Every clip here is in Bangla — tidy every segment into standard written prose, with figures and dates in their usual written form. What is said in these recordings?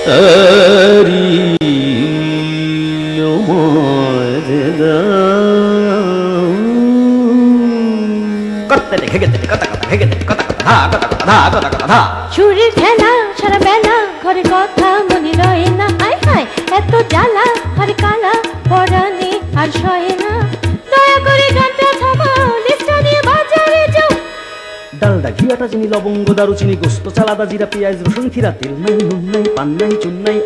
তারি করতে দেখে গেতে কথা কথা ভেগে কথা কথা ধা কথা কথা ধা কথা কথা ধা চুরির খেলা সারা বেলা ঘরে কথা মনে রয় না, হায় হায় এত জ্বালা ঘরে কালা পরানে আর সয় না। দয়া করে গানটা থামাও, লিস্টটা নিয়ে বাজারে যাও। ডালডা ঘিয়াটা চিনি লবঙ্গ দারুচিনি গোস্ত চালাদা জিরা পেঁয়াজ রসুন খিরা তেল নাই নুন নাই পান নাই চুন নাই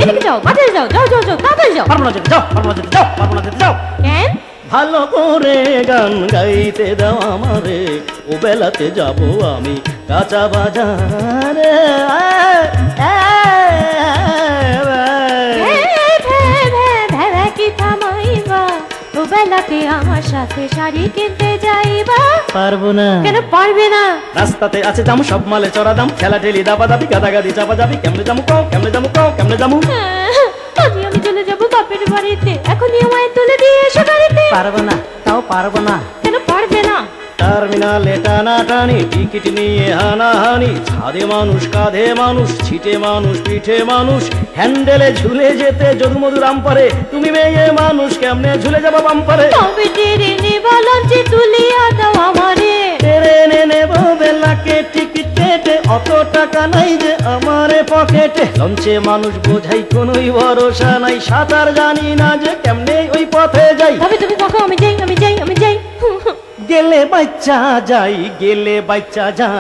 এদিকে যাও, বাজারে যাও, যাও যাও যাও, তাড়াতাড়ি যাও। পারবো না যেতে যাও, পারবো না যেতে যাও, পারবো না যেতে যাও। কেন? ভালো করে গান গাইতে দাও আমারে, ও বেলাতে যাব আমি কাঁচা বাজারে। কি থামাইবা, ও বেলাতে আমার সাথে শাড়ি কিনতে যাইবা। পারবো না। কেন পারবে না? রাস্তাতে আছে দাম, সব মালে চড়া দাম, ঠেলা ঠেলি দাবা দাবি গাদাগাদি চাপা যাবি। কেমনে যাবো কও, কেমনে যাবো কও, কেমনে যাবো? আজ আমি চলে যাবো বাপের বাড়িতে, এখনই আমায় তুলে দিয়ে এসো গাড়িতে। পারবো না, তাও পারবো না। কেন পারবে না? টার্মিনালে টানাটানি, টিকিট নিয়ে হানাহানি, ছাদে মানুষ কাঁধে মানুষ, ছিটে মানুষ পিঠে মানুষ, হ্যান্ডেলে ঝুলে যেতে যদুমধু রামপারে। তুমি মেয়ে মানুষ কেমনে ঝুলে যাবো বাম্পারে? তবে টেনে নেবা লঞ্চে তুলিয়া দাও আমারে। ট্রেনে নেবো বেলাকে টিকিট কেটে, অত টাকা নাই যে আমারে পকেটে। লঞ্চে মানুষ বোঝাই কোনোই ভরসা নাই, সাঁতার জানি না যে কেমনে ওই পথে যাই। তবে তুমি দেখো আমি যাই, আমি যাই, আমি যাই। গেলে বাচ্চা যাই, গেলে বাচ্চা যাই।